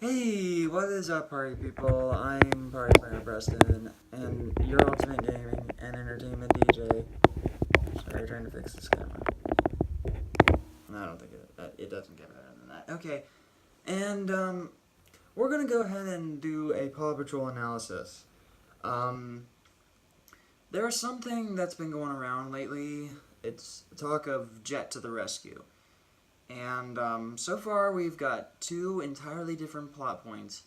Hey, what is up, party people? I'm Party Player Preston, and your ultimate gaming and entertainment DJ. Sorry, trying to fix this camera. No, I don't think it doesn't get better than that. Okay, and we're gonna go ahead and do a Paw Patrol analysis. Um, there's something that's been going around lately. It's talk of Jet to the rescue. And so far, we've got two entirely different plot points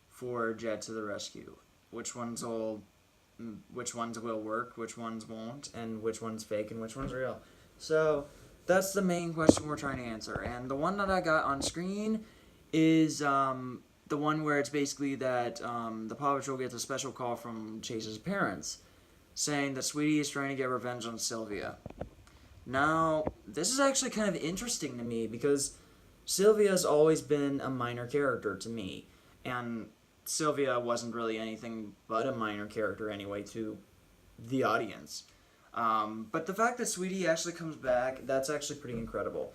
for Jet to the Rescue. Which ones will work, which ones won't, and which one's fake and which one's real. So that's the main question we're trying to answer. And the one that I got on screen is the one where it's basically that the Paw Patrol gets a special call from Chase's parents, saying that Sweetie is trying to get revenge on Sylvia. Now, this is actually kind of interesting to me because Sylvia's always been a minor character to me, and Sylvia wasn't really anything but a minor character anyway to the audience. But the fact that Sweetie actually comes back, that's actually pretty incredible.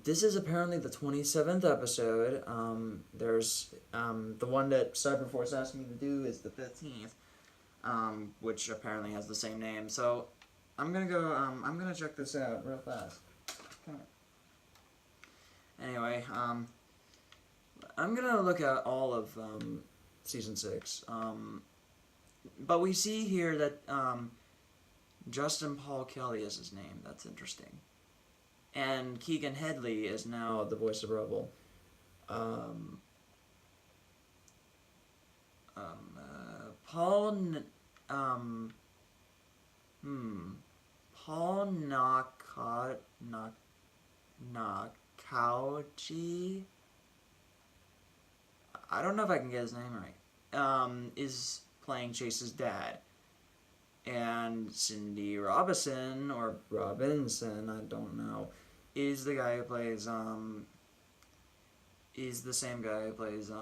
This is apparently the 27th episode. There's the one that Cyberforce asked me to do is the 15th, which apparently has the same name. So I'm gonna check this out real fast. Come here. Anyway, I'm gonna look at all of season 6. But we see here that Justin Paul Kelly is his name. That's interesting. And Keegan Headley is now the voice of Rubble. Paul Nakauchi. I don't know if I can get his name right. Is playing Chase's dad. And Cindy Robinson, or Robinson, I don't know, is the guy who plays, is the same guy who plays,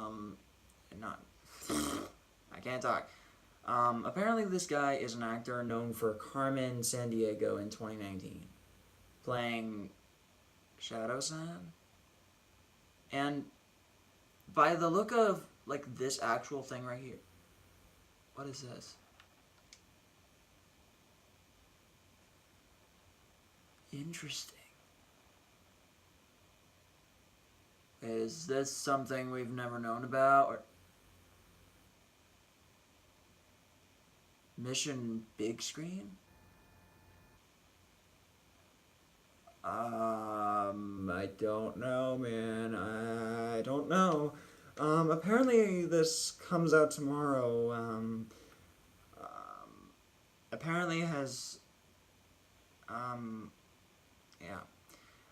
not, I can't talk. Apparently this guy is an actor known for Carmen Sandiego in 2019, playing Shadow San. And by the look of, like, this actual thing right here, what is this? Interesting. Is this something we've never known about? Or Mission Big Screen? I don't know, man. I don't know. Apparently this comes out tomorrow. Apparently has, yeah.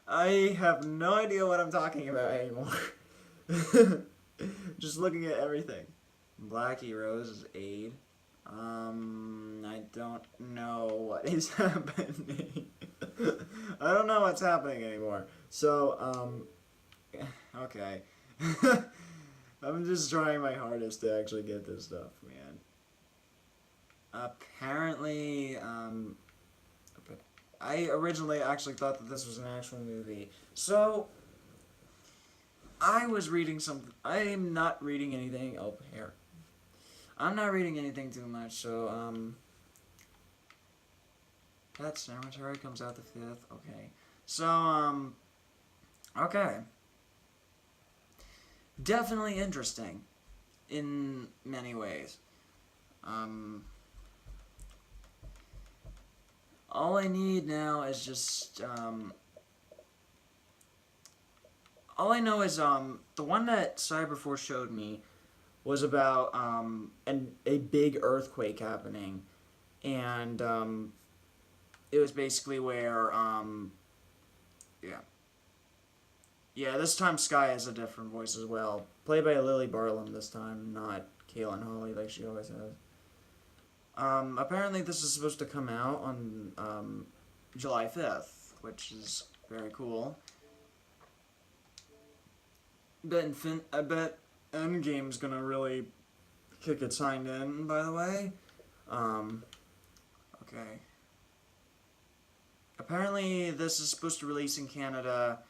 I have no idea what I'm talking about anymore. Just looking at everything. Blackie Rose's aide. I don't know what is happening. I don't know what's happening anymore. So, okay. I'm just trying my hardest to actually get this stuff, man. Apparently, I originally actually thought that this was an actual movie. So, I was reading something. I'm not reading anything. Oh, here. I'm not reading anything too much, so, Pet Cemetery comes out the 5th. Okay. So, okay. Definitely interesting in many ways. All I need now is just, all I know is, the one that Cyberforce showed me was about, a big earthquake happening, and, it was basically where, yeah. Yeah, this time Sky has a different voice as well. Played by Lily Barlam this time, not Kaylin Holly like she always has. Apparently this is supposed to come out on, July 5th, which is very cool. I bet Endgame's gonna really kick its hind end, by the way. Okay. Apparently this is supposed to release in Canada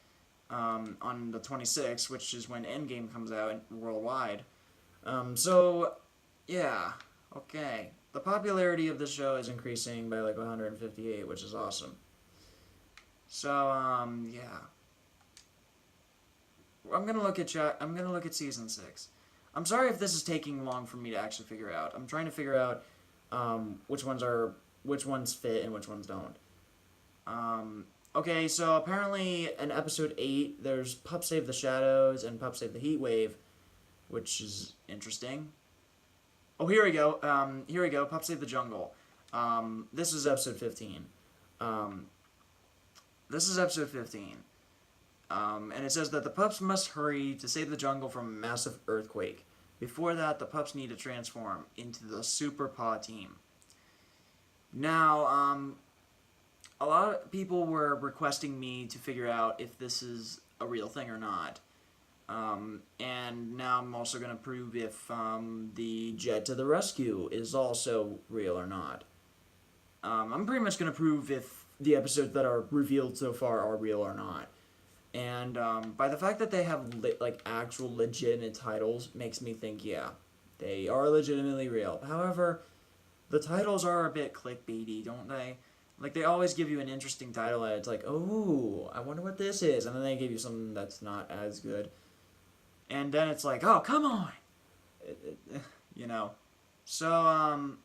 on the 26th, which is when Endgame comes out worldwide. So, yeah, okay. The popularity of the show is increasing by like 158, which is awesome. So, yeah. I'm gonna look at season 6. I'm sorry if this is taking long for me to actually figure out. I'm trying to figure out which ones fit and which ones don't. Okay, so apparently in episode 8, there's Pup Save the Shadows and Pup Save the Heat Wave, which is interesting. Oh, here we go. Pup Save the Jungle. This is episode 15. And it says that the pups must hurry to save the jungle from a massive earthquake. Before that, the pups need to transform into the Super Paw team. Now, a lot of people were requesting me to figure out if this is a real thing or not. And now I'm also going to prove if the Jet to the Rescue is also real or not. I'm pretty much going to prove if the episodes that are revealed so far are real or not. And by the fact that they have actual legitimate titles makes me think, yeah, they are legitimately real. However, the titles are a bit clickbaity, don't they? Like, they always give you an interesting title and it's like, oh, I wonder what this is. And then they give you something that's not as good. And then it's like, oh, come on! You know. So,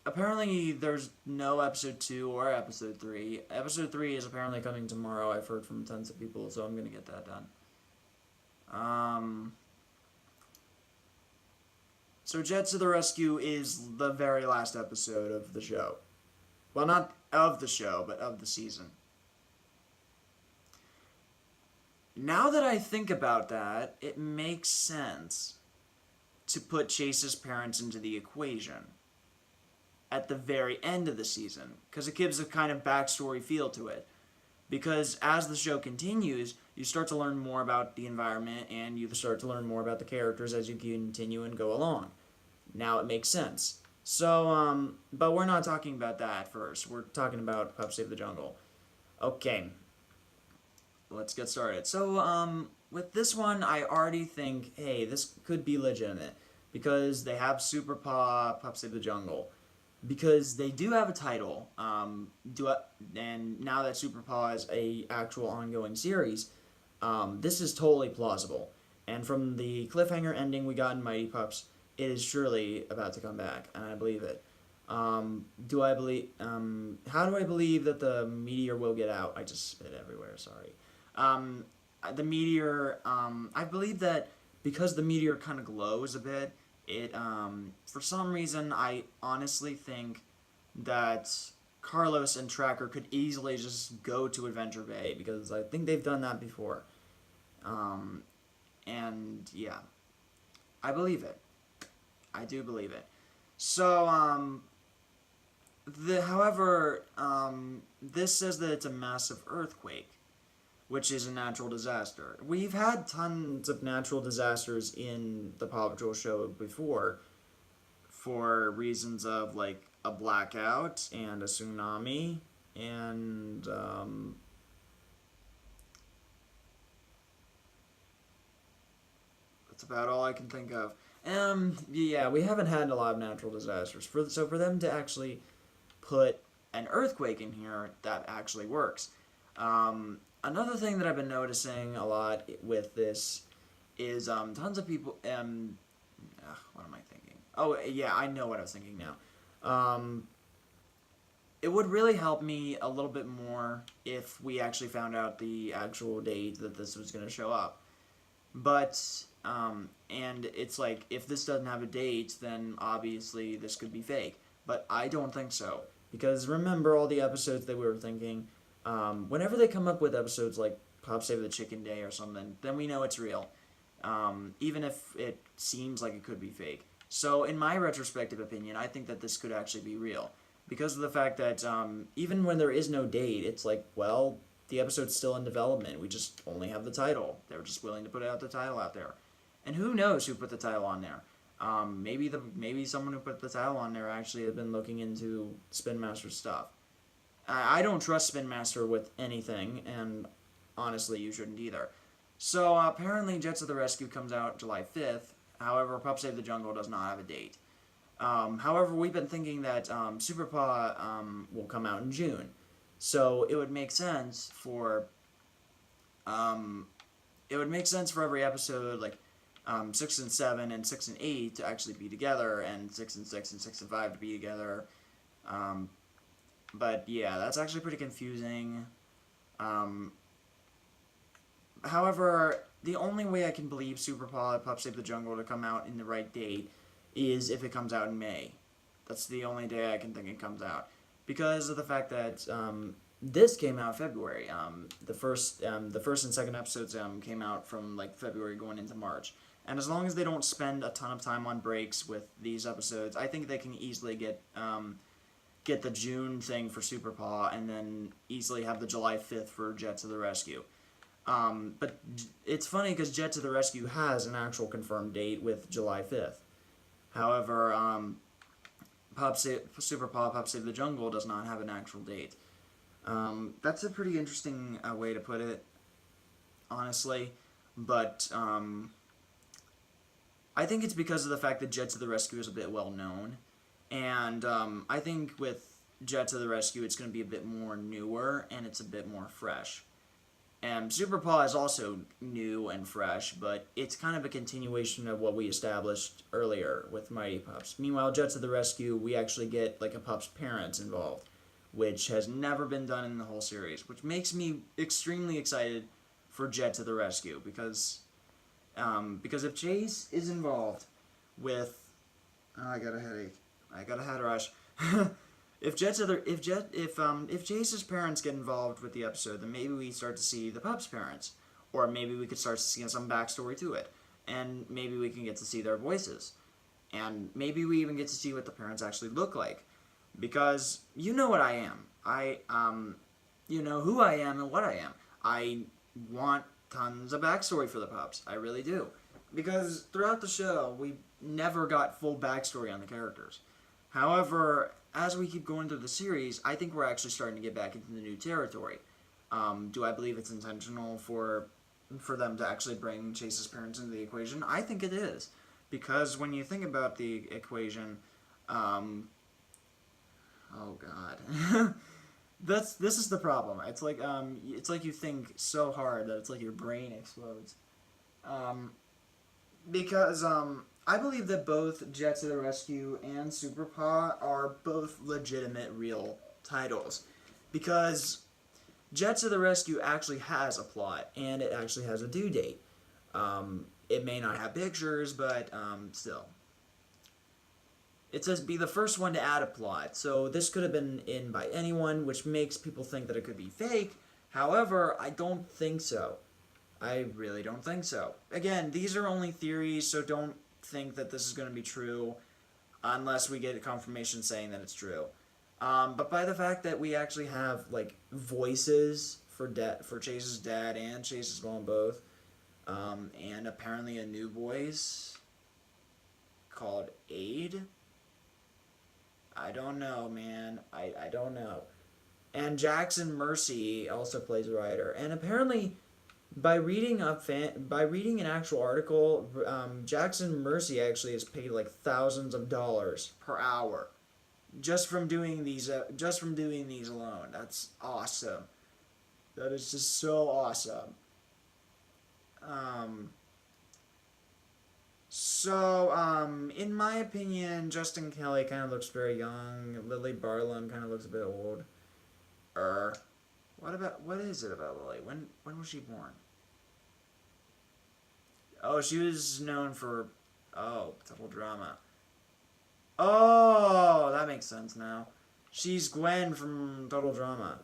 apparently there's no episode 2 or episode 3. Episode 3 is apparently coming tomorrow. I've heard from tons of people, so I'm going to get that done. So Jet to the Rescue is the very last episode of the show. Well, not of the show, but of the season. Now that I think about that, it makes sense to put Chase's parents into the equation at the very end of the season, because it gives a kind of backstory feel to it. Because as the show continues, you start to learn more about the environment, and you start to learn more about the characters as you continue and go along. Now it makes sense. So, but we're not talking about that first. We're talking about Pup Save the Jungle. Okay. Let's get started. So, with this one, I already think, hey, this could be legitimate. Because they have Super Paw, Pup Save the Jungle. Because they do have a title. And now that Super Paw is a actual ongoing series, this is totally plausible. And from the cliffhanger ending we got in Mighty Pups, it is surely about to come back, and I believe it. How do I believe that the meteor will get out? I just spit everywhere, sorry. The meteor, I believe that because the meteor kind of glows a bit, it, for some reason, I honestly think that Carlos and Tracker could easily just go to Adventure Bay, because I think they've done that before. And, yeah. I believe it. I do believe it. So, however, this says that it's a massive earthquake, which is a natural disaster. We've had tons of natural disasters in the Paw Patrol show before, for reasons of, like, a blackout and a tsunami, and, that's about all I can think of. Yeah, we haven't had a lot of natural disasters. So for them to actually put an earthquake in here, that actually works. Another thing that I've been noticing a lot with this is tons of people. What am I thinking? Oh, yeah, I know what I was thinking now. It would really help me a little bit more if we actually found out the actual date that this was going to show up. But, and it's like, if this doesn't have a date, then obviously this could be fake. But I don't think so. Because remember all the episodes that we were thinking, whenever they come up with episodes like Pop Save the Chicken Day or something, then we know it's real. Even if it seems like it could be fake. So, in my retrospective opinion, I think that this could actually be real. Because of the fact that, even when there is no date, it's like, well, the episode's still in development. We just only have the title. They were just willing to put out the title out there. And who knows who put the title on there? Maybe someone who put the title on there actually has been looking into Spin Master stuff. I don't trust Spin Master with anything, and honestly, you shouldn't either. So apparently Jets of the Rescue comes out July 5th. However, Pup Save the Jungle does not have a date. However, we've been thinking that Super Paw will come out in June. So it would make sense for every episode, like 6 and 7 and 6 and 8 to actually be together, and 6 and 6 and 6 and 5 to be together. But yeah, that's actually pretty confusing. However, the only way I can believe Super Paw Pup Save the Jungle to come out in the right date is if it comes out in May. That's the only day I can think it comes out, because of the fact that this came out February. The first and second episodes came out from like February going into March. And as long as they don't spend a ton of time on breaks with these episodes, I think they can easily get the June thing for Super Paw, and then easily have the July 5th for Jets of the Rescue. But it's funny because Jets of the Rescue has an actual confirmed date with July 5th. However, Super Paw Pup Save the Jungle does not have an actual date. That's a pretty interesting way to put it, honestly. But I think it's because of the fact that Jets of the Rescue is a bit well known. And I think with Jets of the Rescue, it's going to be a bit more newer, and it's a bit more fresh. And Super Paw is also new and fresh, but it's kind of a continuation of what we established earlier with Mighty Pups. Meanwhile, Jets of the Rescue, we actually get like a pup's parents involved, which has never been done in the whole series, which makes me extremely excited for Jets of the Rescue, because if Chase is involved with, oh, I got a headache. I got a head rush. If Chase's parents get involved with the episode, then maybe we start to see the pup's parents, or maybe we could start to see some backstory to it, and maybe we can get to see their voices, and maybe we even get to see what the parents actually look like, because you know what I am. You know who I am and what I am. I want tons of backstory for the pups. I really do, because throughout the show we never got full backstory on the characters. However, as we keep going through the series, I think we're actually starting to get back into the new territory. Do I believe it's intentional for them to actually bring Chase's parents into the equation? I think it is, because when you think about the equation, oh god, this is the problem. It's like you think so hard that it's like your brain explodes. Because I believe that both Jets of the Rescue and Super Paw are both legitimate, real titles. Because Jets of the Rescue actually has a plot, and it actually has a due date. It may not have pictures, but still. It says be the first one to add a plot, so this could have been in by anyone, which makes people think that it could be fake. However, I don't think so. I really don't think so. Again, these are only theories, so don't think that this is going to be true unless we get a confirmation saying that it's true. But by the fact that we actually have like voices for Chase's dad and Chase's mom both, and apparently a new voice called Aid. I don't know, man. I don't know. And Jackson Mercy also plays Ryder, and apparently, by reading an actual article, Jackson Mercy actually is paid like thousands of dollars per hour, just from doing these alone. That's awesome. That is just so awesome. In my opinion, Justin Kelly kind of looks very young. Lily Barlow kind of looks a bit old. What is it about Lily? When was she born? Oh, she was known for, Double Drama. Oh, that makes sense now. She's Gwen from Total Drama.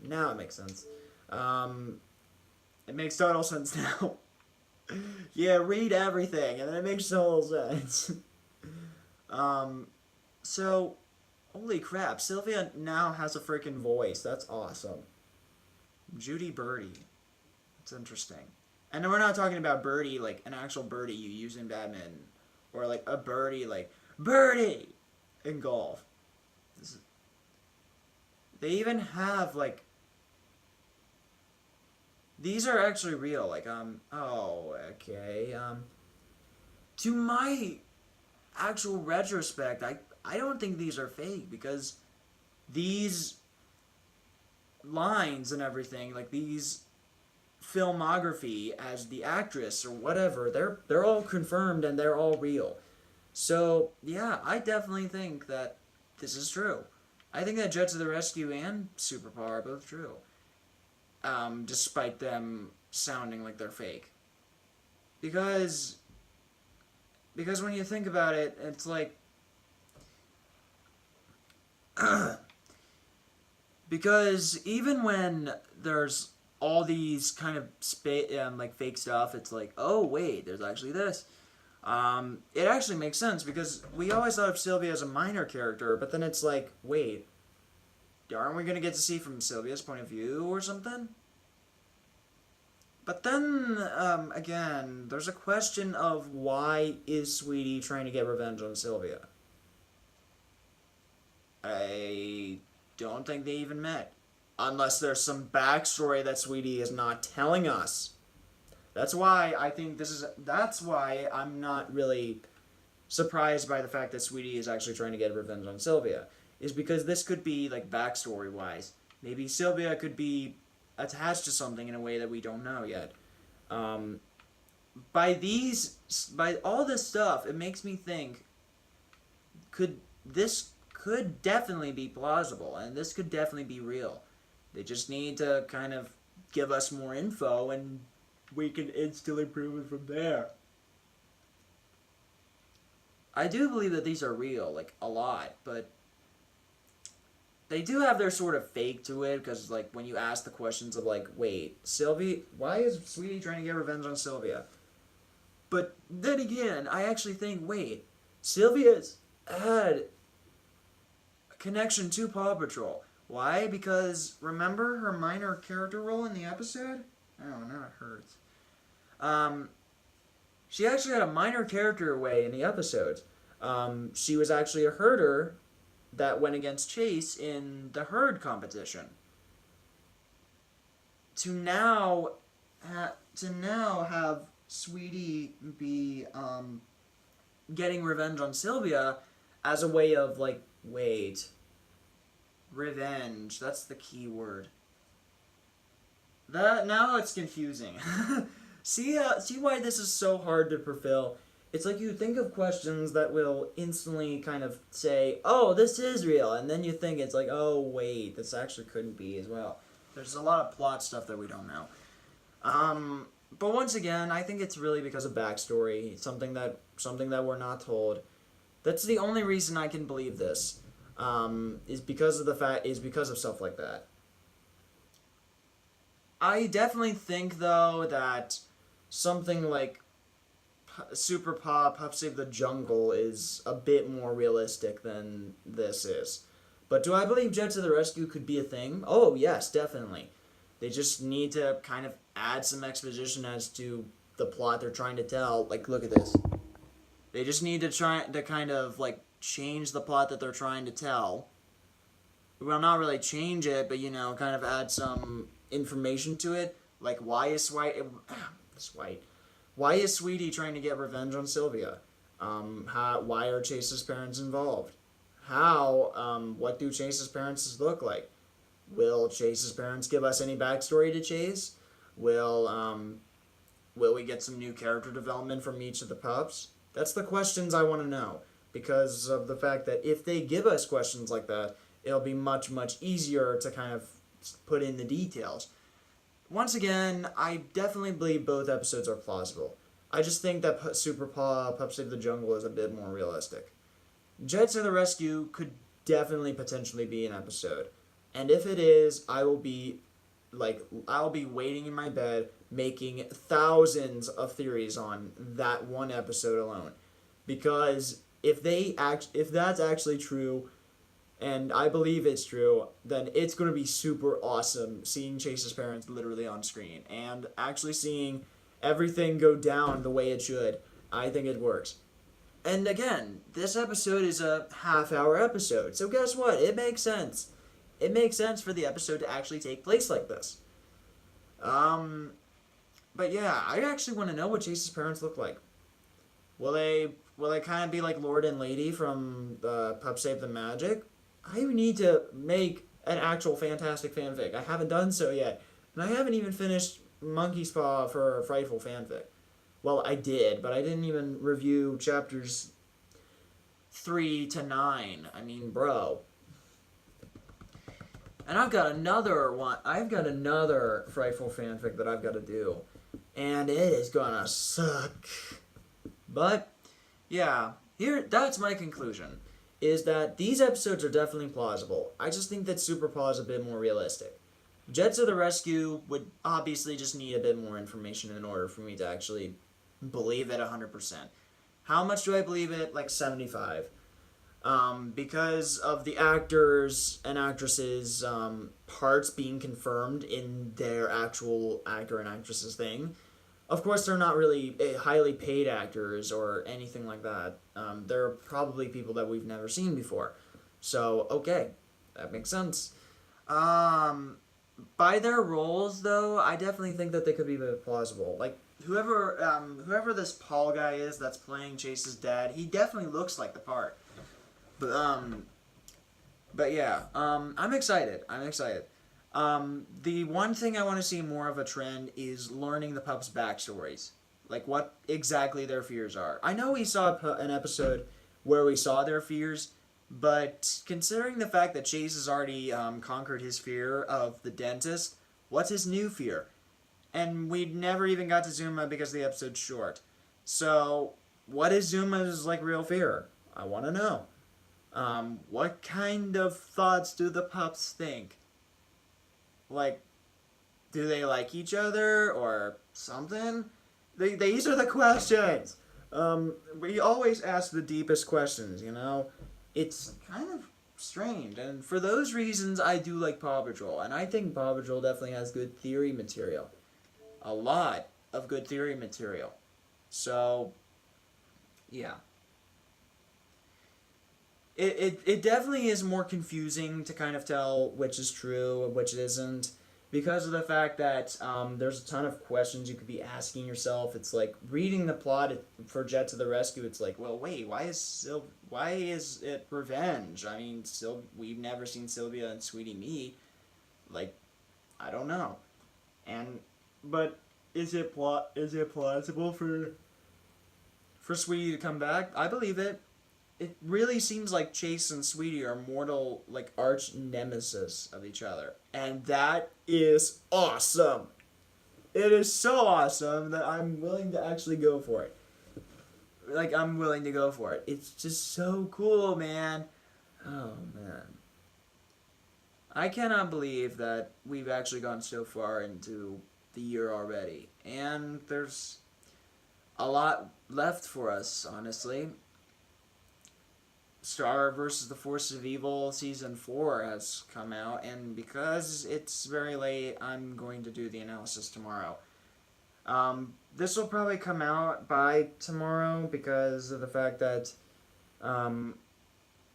Now it makes sense. It makes total sense now. Yeah, read everything, and then it makes total sense. So, holy crap, Sylvia now has a freaking voice. That's awesome. Judy Birdie. That's interesting. And we're not talking about birdie, like an actual birdie you use in badminton, or like a birdie, like birdie in golf. They even have like these are actually real. Like, oh, okay. To my actual retrospect, I don't think these are fake because these lines and everything, like these filmography as the actress or whatever, they're all confirmed and they're all real. So yeah, I definitely think that this is true. I think that Jet to the Rescue and Superpower are both true, despite them sounding like they're fake. Because when you think about it, it's like because even when there's all these kind of like fake stuff, it's like, oh wait, there's actually this. It actually makes sense because we always thought of Sylvia as a minor character, but then it's like, wait, aren't we gonna get to see from Sylvia's point of view or something? But then, again, there's a question of why is Sweetie trying to get revenge on Sylvia? I don't think they even met. Unless there's some backstory that Sweetie is not telling us. That's why I think that's why I'm not really surprised by the fact that Sweetie is actually trying to get revenge on Sylvia. Is because this could be, like, backstory-wise. Maybe Sylvia could be attached to something in a way that we don't know yet. By all this stuff, it makes me think, this could definitely be plausible, and this could definitely be real. They just need to kind of give us more info, and we can instantly prove it from there. I do believe that these are real, like, a lot, but they do have their sort of fake to it, because, like, when you ask the questions of, like, wait, Sylvie, why is Sweetie trying to get revenge on Sylvia? But then again, I actually think, wait, Sylvia's had a connection to Paw Patrol. Why? Because, remember her minor character role in the episode? Oh, now it hurts. She actually had a minor character way in the episodes. She was actually a herder that went against Chase in the herd competition. To now have Sweetie be getting revenge on Sylvia as a way of, like, wait, revenge, that's the key word. Now it's confusing. See why this is so hard to fulfill? It's like you think of questions that will instantly kind of say, oh, this is real, and then you think it's like, oh, wait, this actually couldn't be as well. There's a lot of plot stuff that we don't know. But once again, I think it's really because of backstory, something that we're not told. That's the only reason I can believe this. Is because of stuff like that. I definitely think, though, that something like Super Paw Pup Save the Jungle is a bit more realistic than this is. But do I believe Jet to the Rescue could be a thing? Oh, yes, definitely. They just need to kind of add some exposition as to the plot they're trying to tell. Like, look at this. They just need to try to kind of, like, change the plot that they're trying to tell. Well, not really change it, but, kind of add some information to it. Like, why is Sweetie trying to get revenge on Sylvia? Why are Chase's parents involved? What do Chase's parents look like? Will Chase's parents give us any backstory to Chase? Will we get some new character development from each of the pups? That's the questions I want to know. Because of the fact that if they give us questions like that, it'll be much, much easier to kind of put in the details. Once again, I definitely believe both episodes are plausible. I just think that Super Paw Pup Save the Jungle is a bit more realistic. Jet to the Rescue could definitely potentially be an episode. And if it is, I'll be waiting in my bed making thousands of theories on that one episode alone. Because if that's actually true, and I believe it's true, then it's going to be super awesome seeing Chase's parents literally on screen and actually seeing everything go down the way it should. I think it works. And again, this episode is a half-hour episode, so guess what? It makes sense. It makes sense for the episode to actually take place like this. But yeah, I actually want to know what Chase's parents look like. Will they kind of be like Lord and Lady from Pup Save the Magic? I need to make an actual fantastic fanfic. I haven't done so yet, and I haven't even finished Monkey's Paw for Frightful fanfic. Well, I did, but I didn't even review chapters 3 to 9. I mean, bro. And I've got another one. I've got another Frightful fanfic that I've got to do, and it is gonna suck. But yeah, that's my conclusion. Is that these episodes are definitely plausible. I just think that Super Paw is a bit more realistic. Jet to the Rescue would obviously just need a bit more information in order for me to actually believe it 100%. How much do I believe it? Like 75. Because of the actors and actresses' parts being confirmed in their actual actor and actresses thing. Of course, they're not really highly paid actors or anything like that. They're probably people that we've never seen before. So, okay, that makes sense. By their roles, though, I definitely think that they could be a bit plausible. Like, whoever this Paul guy is that's playing Chase's dad, he definitely looks like the part. But yeah, I'm excited. The one thing I want to see more of a trend is learning the pups' backstories. Like, what exactly their fears are. I know we saw an episode where we saw their fears, but considering the fact that Chase has already conquered his fear of the dentist, what's his new fear? And we never even got to Zuma because the episode's short. So, what is Zuma's, like, real fear? I want to know. What kind of thoughts do the pups think? Like, do they like each other or something? These are the questions. We always ask the deepest questions, you know? It's kind of strange. And for those reasons, I do like Paw Patrol. And I think Paw Patrol definitely has good theory material. A lot of good theory material. So, yeah. It definitely is more confusing to kind of tell which is true and which isn't, because of the fact that there's a ton of questions you could be asking yourself. It's like reading the plot for Jet to the Rescue. It's like, well, wait, why is it revenge? I mean, we've never seen Sylvia and Sweetie meet. Like, I don't know. But is it plausible for Sweetie to come back? I believe it. It really seems like Chase and Sweetie are mortal, like, arch nemesis of each other. And that is awesome. It is so awesome that I'm willing to actually go for it. Like, I'm willing to go for it. It's just so cool, man. Oh, man. I cannot believe that we've actually gone so far into the year already. And there's a lot left for us, honestly. Star vs. the Forces of Evil Season 4 has come out, and because it's very late, I'm going to do the analysis tomorrow. This will probably come out by tomorrow because of the fact that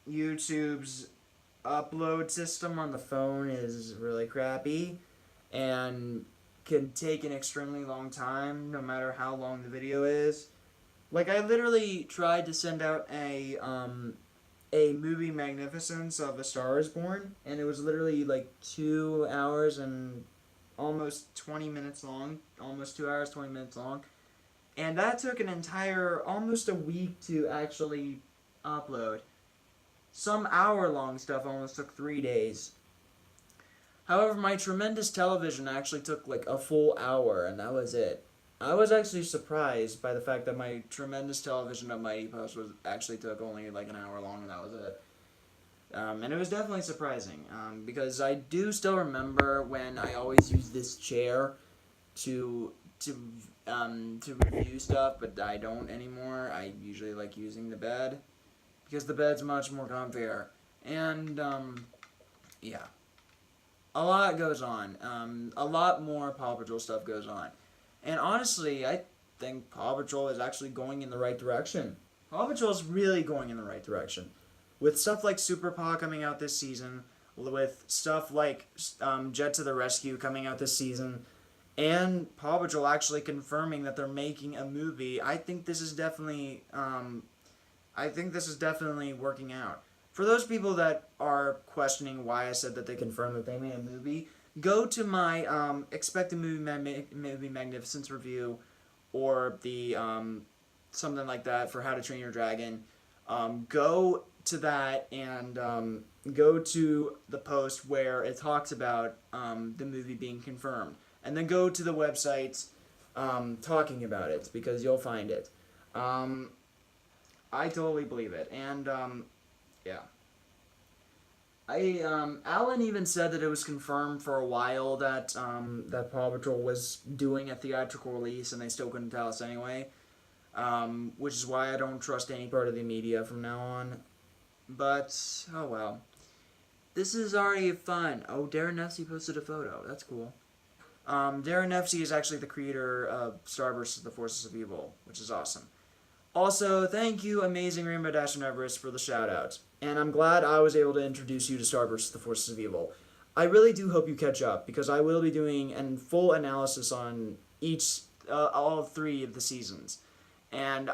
YouTube's upload system on the phone is really crappy and can take an extremely long time no matter how long the video is. Like, I literally tried to send out a movie magnificence of A Star Is Born, and it was literally like 2 hours and almost 20 minutes long, almost 2 hours, 20 minutes long, and that took almost a week to actually upload. Some hour-long stuff almost took 3 days. However, my Tremendous Television actually took like a full hour, and that was it. I was actually surprised by the fact that my Tremendous Television of Mighty Post actually took only like an hour long, and that was it. And it was definitely surprising, because I do still remember when I always used this chair to review stuff, but I don't anymore. I usually like using the bed, because the bed's much more comfier. And, yeah. A lot goes on. A lot more Paw Patrol stuff goes on. And honestly, I think Paw Patrol is actually going in the right direction. Paw Patrol is really going in the right direction. With stuff like Super Paw coming out this season, with stuff like Jet to the Rescue coming out this season, and Paw Patrol actually confirming that they're making a movie, I think this is definitely working out. For those people that are questioning why I said that they confirmed that they made a movie, go to my expected movie magnificence review, or the something like that for How to Train Your Dragon. Go to that and go to the post where it talks about the movie being confirmed, and then go to the websites talking about it, because you'll find it. I totally believe it, and yeah. Alan even said that it was confirmed for a while that that Paw Patrol was doing a theatrical release, and they still couldn't tell us anyway. Which is why I don't trust any part of the media from now on. But oh well. This is already fun. Oh, Darren Nefsey posted a photo. That's cool. Darren Nefsey is actually the creator of Star vs. the Forces of Evil, which is awesome. Also, thank you, Amazing Rainbow Dash and Everest, for the shout-out. And I'm glad I was able to introduce you to Star vs. the Forces of Evil. I really do hope you catch up, because I will be doing a full analysis on all 3 of the seasons. And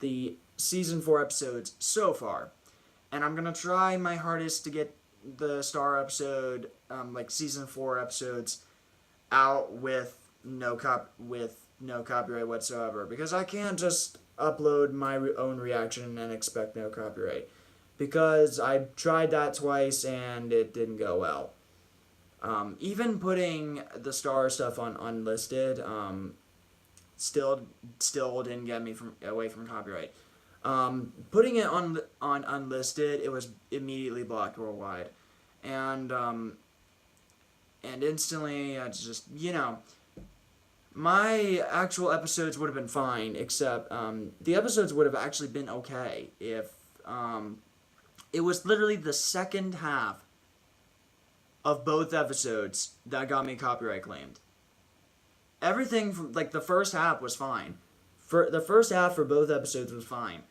the Season 4 episodes so far. And I'm going to try my hardest to get the Star episode, Season 4 episodes, out with no copyright whatsoever. Because I can't just upload my own reaction and expect no copyright, because I tried that twice and it didn't go well. Even putting the Star stuff on unlisted still didn't get me away from copyright. Putting it on unlisted, it was immediately blocked worldwide, and instantly it's just, my actual episodes would have been fine, except the episodes would have actually been okay if it was literally the second half of both episodes that got me copyright claimed. Everything from, the first half was fine. The first half for both episodes was fine,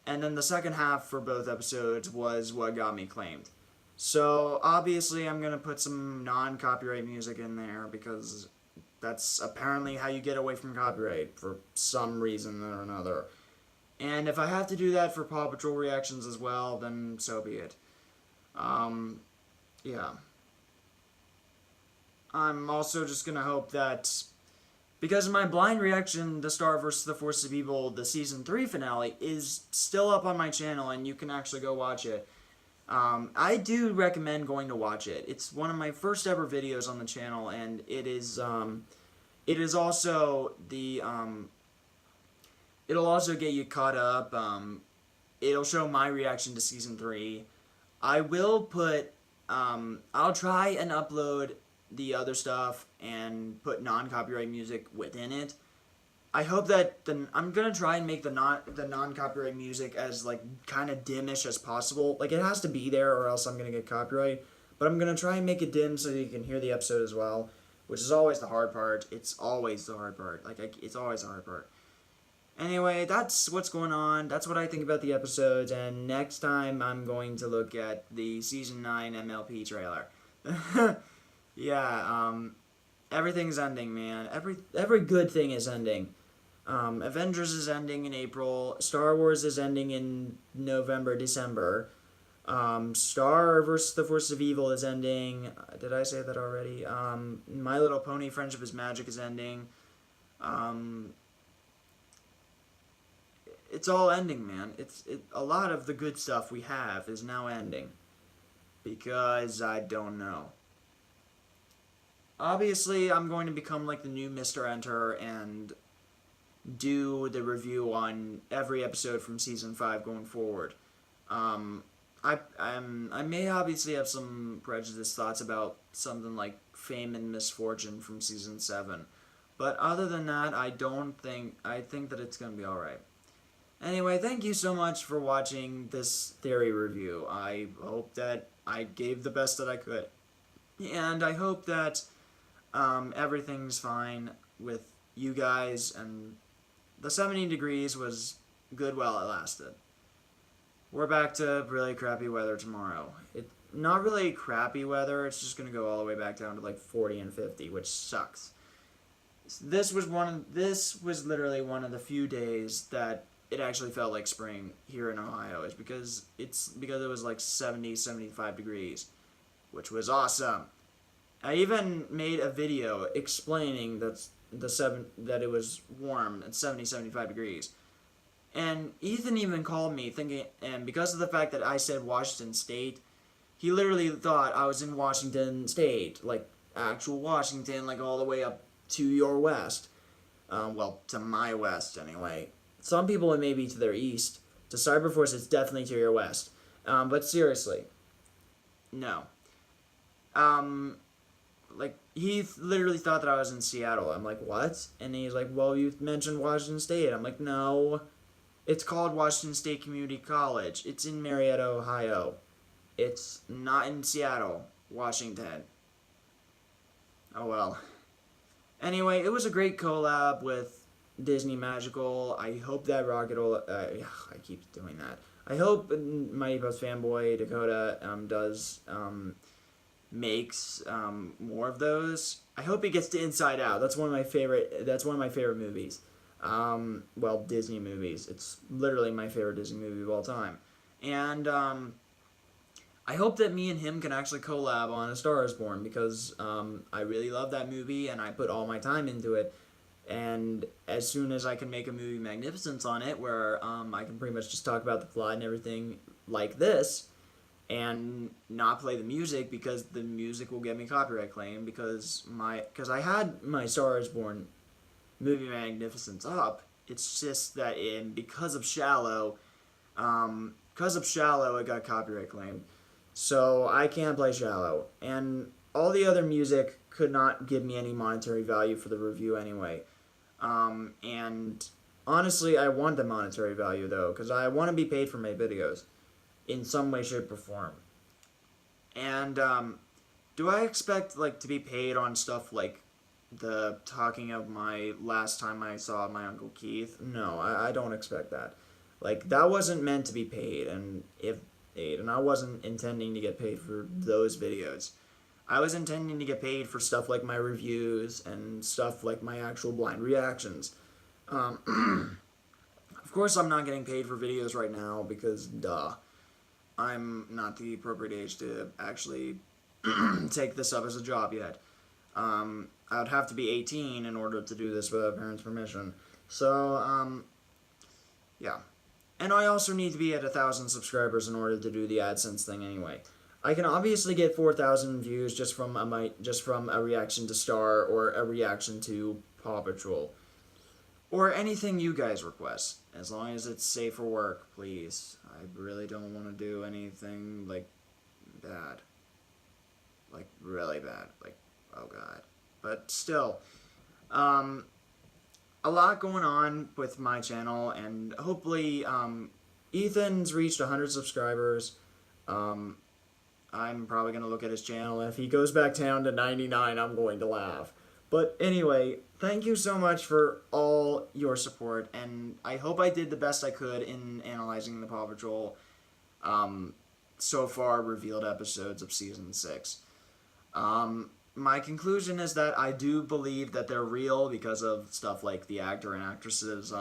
and then the second half for both episodes was what got me claimed. So obviously I'm gonna put some non-copyright music in there, because that's apparently how you get away from copyright for some reason or another. And if I have to do that for Paw Patrol reactions as well, then so be it. Yeah. I'm also just gonna hope that, because my blind reaction to Star vs. the Force of Evil, the Season 3 finale, is still up on my channel, and you can actually go watch it. I do recommend going to watch it. It's one of my first ever videos on the channel, and it is also it'll also get you caught up. It'll show my reaction to Season 3. I will put, I'll try and upload the other stuff and put non-copyright music within it. I hope that I'm gonna try and make the non-copyright music as kind of dimish as possible. It has to be there, or else I'm gonna get copyright. But I'm gonna try and make it dim so you can hear the episode as well, which is always the hard part. It's always the hard part. It's always the hard part. Anyway, that's what's going on. That's what I think about the episodes. And next time I'm going to look at the Season 9 MLP trailer. Yeah, everything's ending, man. Every good thing is ending. Avengers is ending in April. Star Wars is ending in November, December. Star vs. the Force of Evil is ending. Did I say that already? My Little Pony Friendship is Magic is ending. It's all ending, man. A lot of the good stuff we have is now ending. Because I don't know. Obviously, I'm going to become the new Mr. Enter and do the review on every episode from Season 5 going forward. I may obviously have some prejudiced thoughts about something like Fame and Misfortune from Season 7. But other than that, I think that it's going to be alright. Anyway, thank you so much for watching this theory review. I hope that I gave the best that I could. And I hope that everything's fine with you guys, and the 70 degrees was good while it lasted. We're back to really crappy weather tomorrow. Not really crappy weather, it's just going to go all the way back down to 40 and 50, which sucks. this was literally one of the few days that it actually felt like spring here in Ohio. It's because it was like 70, 75 degrees, which was awesome. I even made a video explaining that it was warm at 70, 75 degrees. And Ethan even called me thinking, and because of the fact that I said Washington State, he literally thought I was in Washington State, like actual Washington, like all the way up to your west. Well, to my west anyway. Some people it may be to their east. To Cyberforce, it's definitely to your west. But seriously, no. Like, he literally thought that I was in Seattle. I'm like, what? And he's like, well, you mentioned Washington State. I'm like, no. It's called Washington State Community College. It's in Marietta, Ohio. It's not in Seattle, Washington. Oh well. Anyway, it was a great collab with Disney Magical. I hope that Rocket will... I keep doing that. I hope Mighty Post Fanboy Dakota makes more of those. I hope he gets to Inside Out. That's one of my favorite movies. Well, Disney movies. It's literally my favorite Disney movie of all time. And I hope that me and him can actually collab on A Star Is Born, because I really love that movie and I put all my time into it. And as soon as I can make a movie magnificence on it, where I can pretty much just talk about the plot and everything like this, and not play the music, because the music will get me copyright claim, because I had my Star Is Born movie magnificence up. It's just that because of Shallow, it got copyright claimed. So I can't play Shallow. And all the other music could not give me any monetary value for the review anyway. And honestly, I want the monetary value though, because I want to be paid for my videos in some way, shape, or form. And do I expect to be paid on stuff like the talking of my last time I saw my Uncle Keith? No, I don't expect that. That wasn't meant to be paid, and I wasn't intending to get paid for those videos. I was intending to get paid for stuff like my reviews and stuff like my actual blind reactions. Of course, I'm not getting paid for videos right now because, duh, I'm not the appropriate age to actually take this up as a job yet. I would have to be 18 in order to do this without parents' permission. So, yeah. And I also need to be at 1,000 subscribers in order to do the AdSense thing anyway. I can obviously get 4,000 views just from a reaction to Star, or a reaction to Paw Patrol, or anything you guys request, as long as it's safe for work, please. I really don't want to do anything bad, really bad, oh god. But still, a lot going on with my channel, and hopefully, Ethan's reached 100 subscribers. I'm probably going to look at his channel. If he goes back down to 99, I'm going to laugh. But anyway, thank you so much for all your support, and I hope I did the best I could in analyzing the Paw Patrol so far revealed episodes of Season 6. My conclusion is that I do believe that they're real because of stuff like the actor and actresses'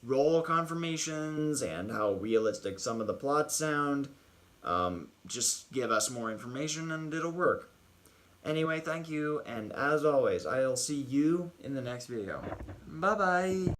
role confirmations and how realistic some of the plots sound. Just give us more information and it'll work. Anyway, thank you, and as always, I'll see you in the next video. Bye-bye!